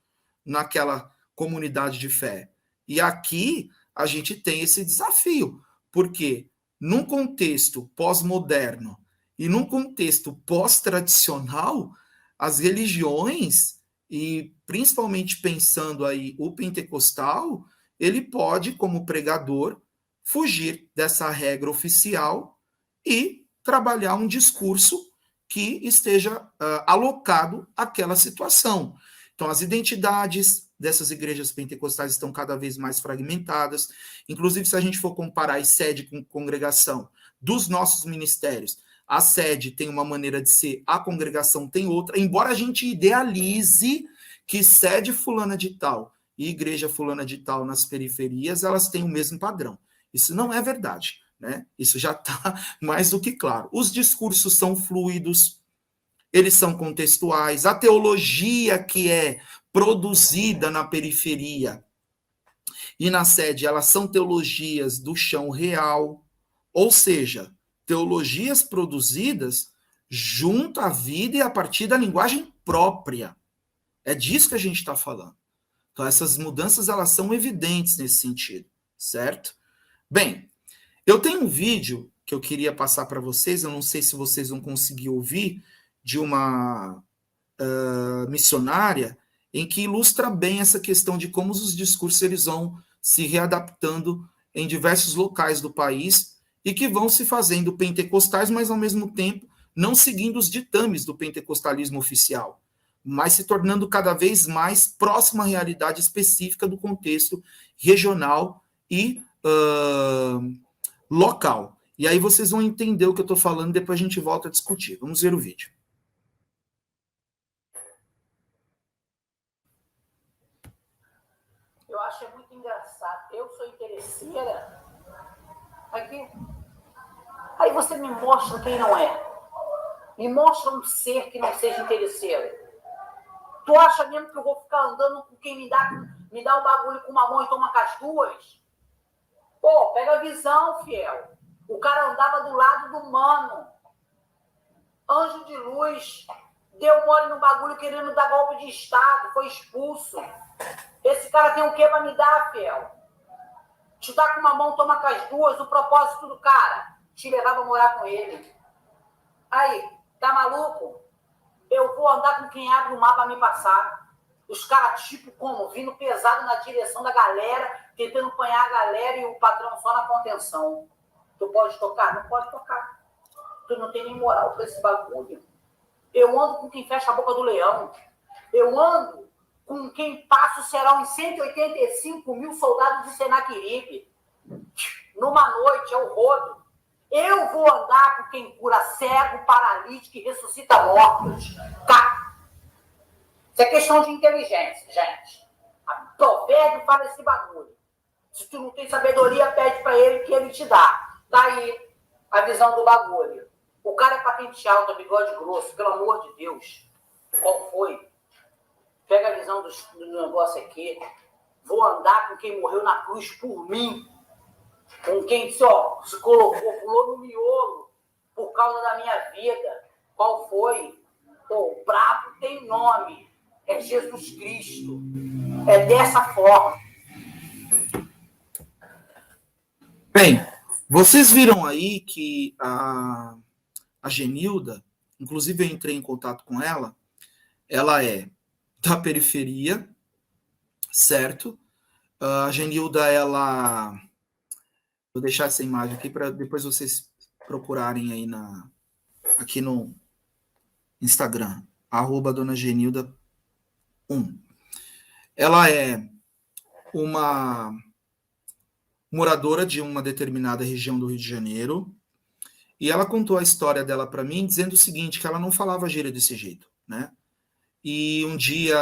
naquela comunidade de fé. E aqui a gente tem esse desafio, porque num contexto pós-moderno e num contexto pós-tradicional, as religiões, e principalmente pensando aí o pentecostal, ele pode, como pregador, fugir dessa regra oficial e trabalhar um discurso que esteja alocado àquela situação. Então, as identidades dessas igrejas pentecostais estão cada vez mais fragmentadas. Inclusive, se a gente for comparar a sede com congregação dos nossos ministérios, a sede tem uma maneira de ser, a congregação tem outra. Embora a gente idealize que sede fulana de tal e igreja fulana de tal nas periferias, elas têm o mesmo padrão. Isso não é verdade, né? Isso já está mais do que claro. Os discursos são fluidos, eles são contextuais. A teologia que é produzida na periferia e na sede, elas são teologias do chão real, ou seja, teologias produzidas junto à vida e a partir da linguagem própria. É disso que a gente está falando. Então, essas mudanças elas são evidentes nesse sentido, certo? Bem, eu tenho um vídeo que eu queria passar para vocês, eu não sei se vocês vão conseguir ouvir, de uma missionária, em que ilustra bem essa questão de como os discursos eles vão se readaptando em diversos locais do país e que vão se fazendo pentecostais, mas ao mesmo tempo não seguindo os ditames do pentecostalismo oficial, mas se tornando cada vez mais próximo à realidade específica do contexto regional e local. E aí vocês vão entender o que eu estou falando, depois a gente volta a discutir. Vamos ver o vídeo. Eu acho muito engraçado. Eu sou interesseira Aqui. Aí você me mostra quem não é. Me mostra um ser que não seja interesseiro. Tu acha mesmo que eu vou ficar andando com quem me dá um bagulho com uma mão e toma com as duas? Pô, pega a visão, fiel. O cara andava do lado do mano. Anjo de luz. Deu mole no bagulho querendo dar golpe de Estado. Foi expulso. Esse cara tem o que pra me dar, fiel? Te dá com uma mão, toma com as duas. O propósito do cara, te levar pra morar com ele. Aí, tá maluco? Eu vou andar com quem abre o mapa pra me passar. Os caras, tipo como? Vindo pesado na direção da galera, tentando apanhar a galera e o patrão só na contenção. Tu pode tocar? Não pode tocar. Tu não tem nem moral pra esse bagulho. Eu ando com quem fecha a boca do leão. Eu ando com quem passa o cerol em 185 mil soldados de Senaqueribe. Numa noite, é o rodo. Eu vou andar com quem cura cego, paralítico e ressuscita mortos. Tá? Isso é questão de inteligência, gente. A provérbio fala esse bagulho. Se tu não tem sabedoria, pede pra ele que ele te dá. Daí a visão do bagulho. O cara é patente alta, bigode grosso, pelo amor de Deus. Qual foi? Pega a visão do negócio aqui. Vou andar com quem morreu na cruz por mim. Com quem se colocou, pulou no miolo por causa da minha vida. Qual foi? O brabo tem nome. É Jesus Cristo. É dessa forma. Bem, vocês viram aí que a Genilda, inclusive eu entrei em contato com ela é da periferia, certo? A Genilda, ela... Vou deixar essa imagem aqui para depois vocês procurarem aí aqui no Instagram, @donagenilda1. Ela é uma moradora de uma determinada região do Rio de Janeiro, e ela contou a história dela para mim dizendo o seguinte, que ela não falava gíria desse jeito, né? E um dia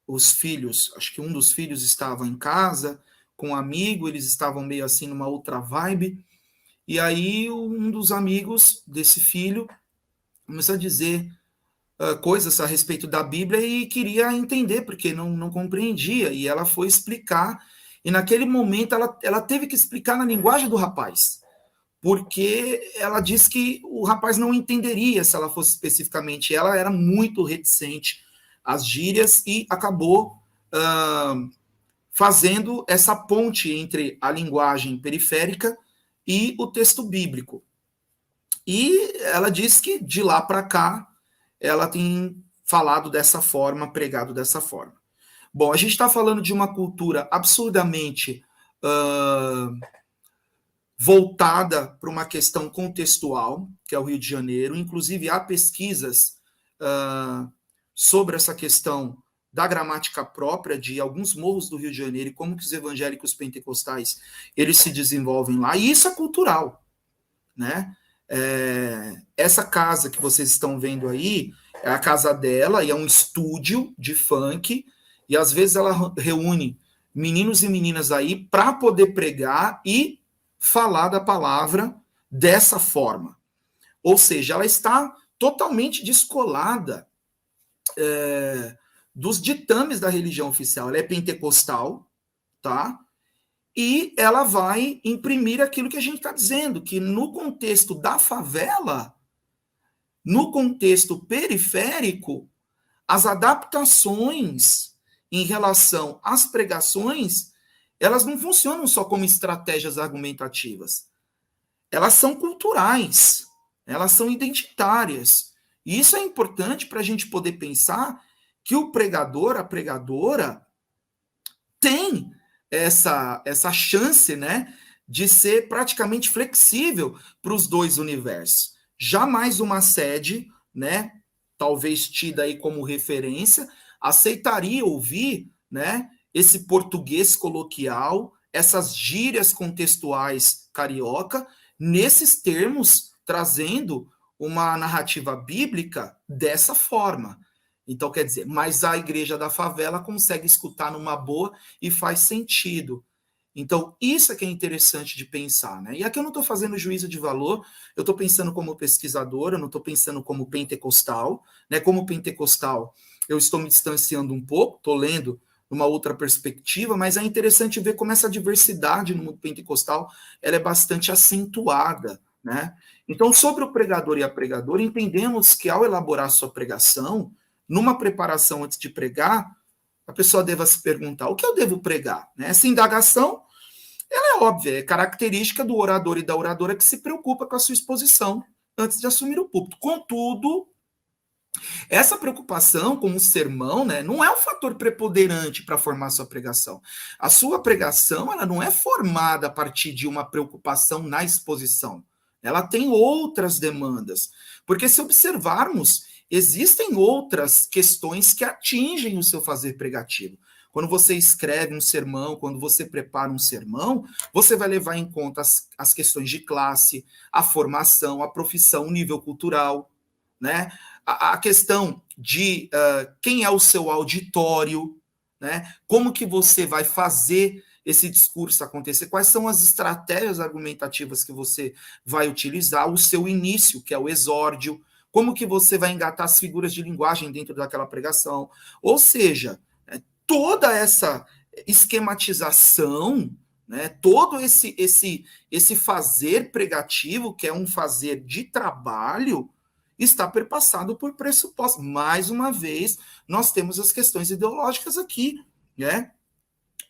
os filhos, acho que um dos filhos estava em casa com um amigo, eles estavam meio assim numa outra vibe, e aí um dos amigos desse filho começou a dizer coisas a respeito da Bíblia e queria entender, porque não compreendia, e ela foi explicar, e naquele momento ela teve que explicar na linguagem do rapaz, porque ela disse que o rapaz não entenderia se ela fosse especificamente, ela era muito reticente às gírias e acabou fazendo essa ponte entre a linguagem periférica e o texto bíblico. E ela diz que de lá para cá ela tem falado dessa forma, pregado dessa forma. Bom, a gente está falando de uma cultura absurdamente voltada para uma questão contextual, que é o Rio de Janeiro. Inclusive, há pesquisas sobre essa questão da gramática própria de alguns morros do Rio de Janeiro e como que os evangélicos pentecostais eles se desenvolvem lá. E isso é cultural, né? Essa casa que vocês estão vendo aí é a casa dela e é um estúdio de funk, e às vezes ela reúne meninos e meninas aí para poder pregar e falar da palavra dessa forma. Ou seja, ela está totalmente descolada dos ditames da religião oficial. Ela é pentecostal, tá? E ela vai imprimir aquilo que a gente está dizendo, que no contexto da favela, no contexto periférico, as adaptações em relação às pregações, elas não funcionam só como estratégias argumentativas. Elas são culturais, elas são identitárias. E isso é importante para a gente poder pensar que o pregador, a pregadora, tem essa chance, né, de ser praticamente flexível para os dois universos. Jamais uma sede, né, talvez tida aí como referência, aceitaria ouvir, né, esse português coloquial, essas gírias contextuais carioca, nesses termos, trazendo uma narrativa bíblica dessa forma. Então, quer dizer, mas a igreja da favela consegue escutar numa boa e faz sentido. Então, isso é que é interessante de pensar, né? E aqui eu não estou fazendo juízo de valor, eu estou pensando como pesquisador, eu não estou pensando como pentecostal, né? Como pentecostal, eu estou me distanciando um pouco, estou lendo numa outra perspectiva, mas é interessante ver como essa diversidade no mundo pentecostal ela é bastante acentuada, né? Então, sobre o pregador e a pregadora, entendemos que ao elaborar sua pregação, numa preparação antes de pregar, a pessoa deva se perguntar, o que eu devo pregar? Né? Essa indagação, ela é óbvia, é característica do orador e da oradora que se preocupa com a sua exposição antes de assumir o púlpito. Contudo, essa preocupação com o sermão, né, não é um fator preponderante para formar a sua pregação. A sua pregação, ela não é formada a partir de uma preocupação na exposição. Ela tem outras demandas. Porque se observarmos, existem outras questões que atingem o seu fazer pregativo. Quando você escreve um sermão, quando você prepara um sermão, você vai levar em conta as questões de classe, a formação, a profissão, o nível cultural, né? A questão de quem é o seu auditório, né? Como que você vai fazer esse discurso acontecer, quais são as estratégias argumentativas que você vai utilizar, o seu início, que é o exórdio, como que você vai engatar as figuras de linguagem dentro daquela pregação. Ou seja, toda essa esquematização, né, todo esse fazer pregativo, que é um fazer de trabalho, está perpassado por pressupostos. Mais uma vez, nós temos as questões ideológicas aqui, né?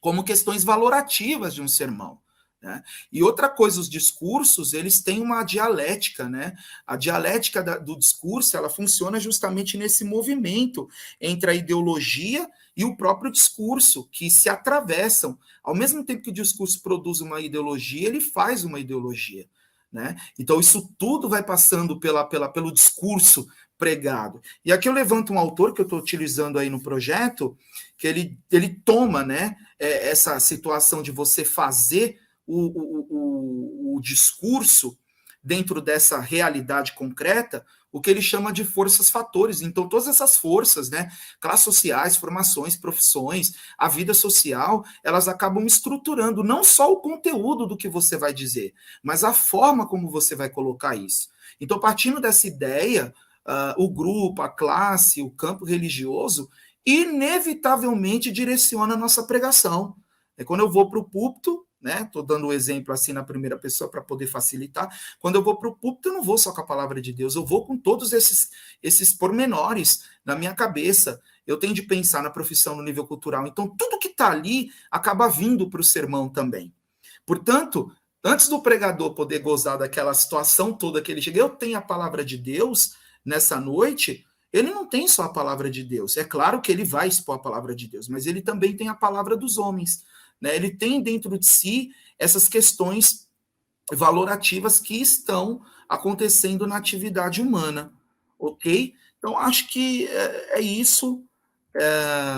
Como questões valorativas de um sermão. Né? E outra coisa, os discursos, eles têm uma dialética, né? A dialética do discurso, ela funciona justamente nesse movimento entre a ideologia e o próprio discurso, que se atravessam. Ao mesmo tempo que o discurso produz uma ideologia, ele faz uma ideologia. Né? Então, isso tudo vai passando pelo discurso pregado. E aqui eu levanto um autor que eu estou utilizando aí no projeto, que ele toma, né, essa situação de você fazer o discurso dentro dessa realidade concreta, o que ele chama de forças fatores. Então, todas essas forças, né, classes sociais, formações, profissões, a vida social, elas acabam estruturando não só o conteúdo do que você vai dizer, mas a forma como você vai colocar isso. Então, partindo dessa ideia, o grupo, a classe, o campo religioso, inevitavelmente direciona a nossa pregação. É quando eu vou para o púlpito, né? Estou dando o exemplo assim na primeira pessoa para poder facilitar. Quando eu vou para o púlpito, eu não vou só com a palavra de Deus, eu vou com todos esses pormenores na minha cabeça. Eu tenho de pensar na profissão no nível cultural. Então, tudo que está ali acaba vindo para o sermão também. Portanto, antes do pregador poder gozar daquela situação toda que ele chega, eu tenho a palavra de Deus nessa noite, ele não tem só a palavra de Deus. É claro que ele vai expor a palavra de Deus, mas ele também tem a palavra dos homens. Né? Ele tem dentro de si essas questões valorativas que estão acontecendo na atividade humana. Ok? Então, acho que é isso.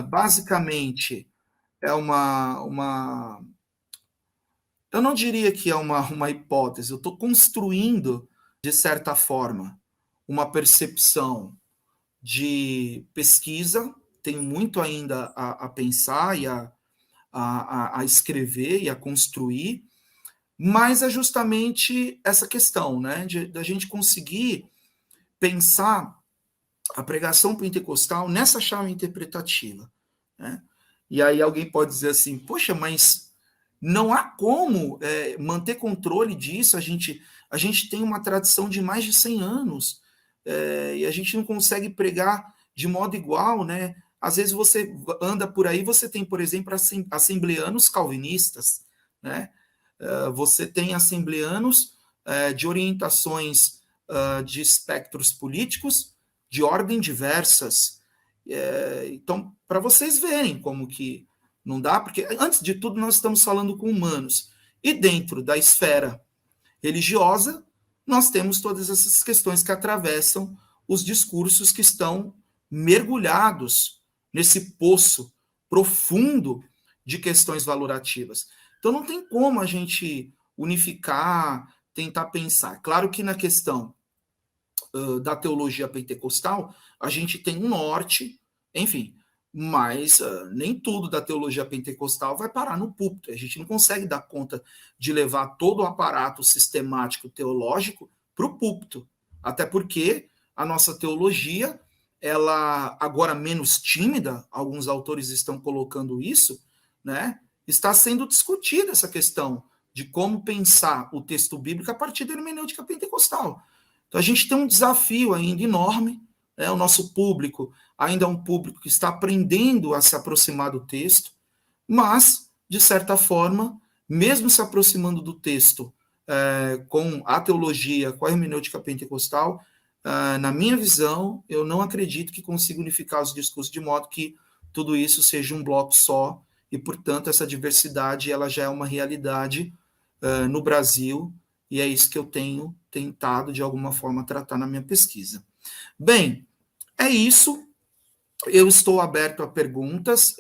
Basicamente, é uma. Eu não diria que é uma hipótese, eu estou construindo, de certa forma, uma percepção de pesquisa, tem muito ainda a pensar e a escrever e a construir, mas é justamente essa questão, né, da gente conseguir pensar a pregação pentecostal nessa chave interpretativa. Né? E aí alguém pode dizer assim, poxa, mas não há como manter controle disso, a gente tem uma tradição de mais de 100 anos, e a gente não consegue pregar de modo igual, né? Às vezes você anda por aí, você tem, por exemplo, assembleanos calvinistas, né? Você tem assembleanos de orientações de espectros políticos de ordem diversas. Então, para vocês verem como que não dá, porque antes de tudo nós estamos falando com humanos. E dentro da esfera religiosa, nós temos todas essas questões que atravessam os discursos que estão mergulhados nesse poço profundo de questões valorativas. Então não tem como a gente unificar, tentar pensar. Claro que na questão da teologia pentecostal, a gente tem um norte, enfim, mas nem tudo da teologia pentecostal vai parar no púlpito. A gente não consegue dar conta de levar todo o aparato sistemático teológico para o púlpito, até porque a nossa teologia, ela agora menos tímida, alguns autores estão colocando isso, né? Está sendo discutida essa questão de como pensar o texto bíblico a partir da hermenêutica pentecostal. Então a gente tem um desafio ainda enorme, né? O nosso público ainda é um público que está aprendendo a se aproximar do texto, mas, de certa forma, mesmo se aproximando do texto com a teologia, com a hermenêutica pentecostal, na minha visão, eu não acredito que consiga unificar os discursos de modo que tudo isso seja um bloco só, e, portanto, essa diversidade ela já é uma realidade no Brasil, e é isso que eu tenho tentado, de alguma forma, tratar na minha pesquisa. Bem, é isso. Eu estou aberto a perguntas.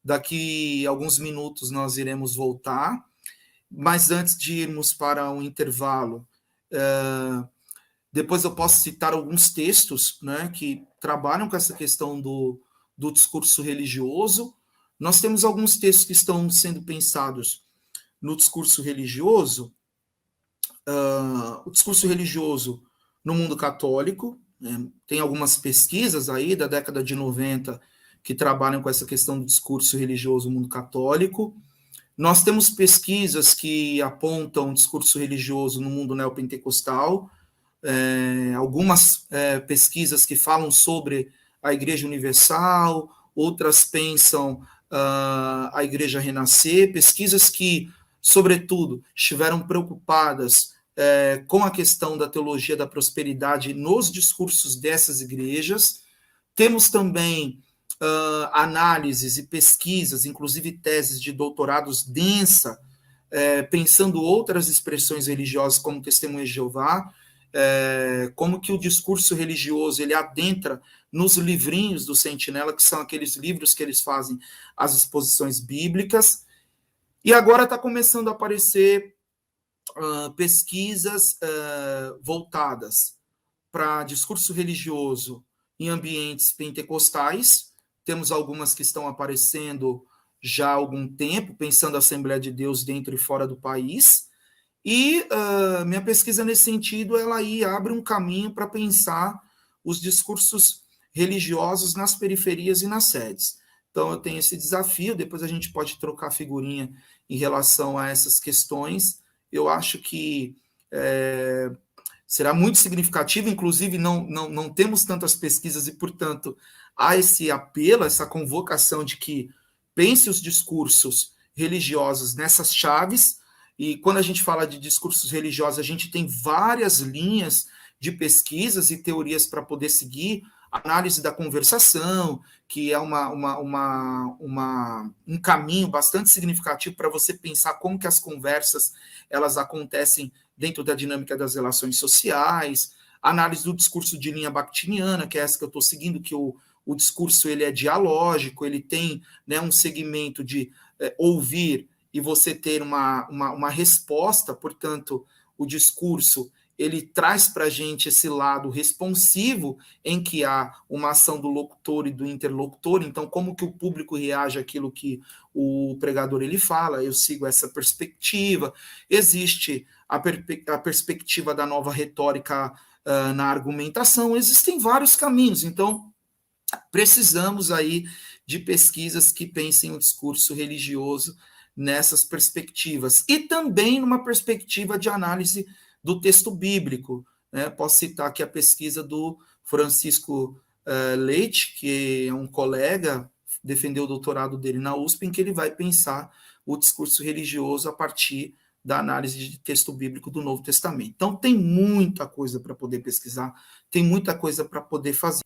Daqui a alguns minutos nós iremos voltar, mas antes de irmos para um intervalo, depois eu posso citar alguns textos, né, que trabalham com essa questão do discurso religioso. Nós temos alguns textos que estão sendo pensados no discurso religioso, o discurso religioso no mundo católico, né? Tem algumas pesquisas aí da década de 90 que trabalham com essa questão do discurso religioso no mundo católico. Nós temos pesquisas que apontam o discurso religioso no mundo neopentecostal, algumas pesquisas que falam sobre a Igreja Universal, outras pensam a Igreja Renascer, pesquisas que, sobretudo, estiveram preocupadas com a questão da teologia da prosperidade nos discursos dessas igrejas. Temos também análises e pesquisas, inclusive teses de doutorados densa, pensando outras expressões religiosas como Testemunha de Jeová, como que o discurso religioso ele adentra nos livrinhos do Sentinela, que são aqueles livros que eles fazem as exposições bíblicas. E agora está começando a aparecer pesquisas voltadas para discurso religioso em ambientes pentecostais. Temos algumas que estão aparecendo já há algum tempo, pensando a Assembleia de Deus dentro e fora do país. E minha pesquisa nesse sentido, ela aí abre um caminho para pensar os discursos religiosos nas periferias e nas sedes. Então eu tenho esse desafio, depois a gente pode trocar figurinha em relação a essas questões. Eu acho que será muito significativo, inclusive não temos tantas pesquisas e, portanto, há esse apelo, essa convocação de que pense os discursos religiosos nessas chaves. E quando a gente fala de discursos religiosos, a gente tem várias linhas de pesquisas e teorias para poder seguir. Análise da conversação, que é um caminho bastante significativo para você pensar como que as conversas elas acontecem dentro da dinâmica das relações sociais. Análise do discurso de linha bakhtiniana, que é essa que eu estou seguindo, que o discurso ele é dialógico, ele tem, né, um segmento de ouvir e você ter uma resposta. Portanto, o discurso ele traz para a gente esse lado responsivo, em que há uma ação do locutor e do interlocutor. Então, como que o público reage àquilo que o pregador ele fala? Eu sigo essa perspectiva. Existe a perspectiva da nova retórica na argumentação. Existem vários caminhos. Então, precisamos aí de pesquisas que pensem o discurso religioso nessas perspectivas. E também numa perspectiva de análise do texto bíblico, né? Posso citar aqui a pesquisa do Francisco Leite, que é um colega, defendeu o doutorado dele na USP, em que ele vai pensar o discurso religioso a partir da análise de texto bíblico do Novo Testamento. Então, tem muita coisa para poder pesquisar, tem muita coisa para poder fazer.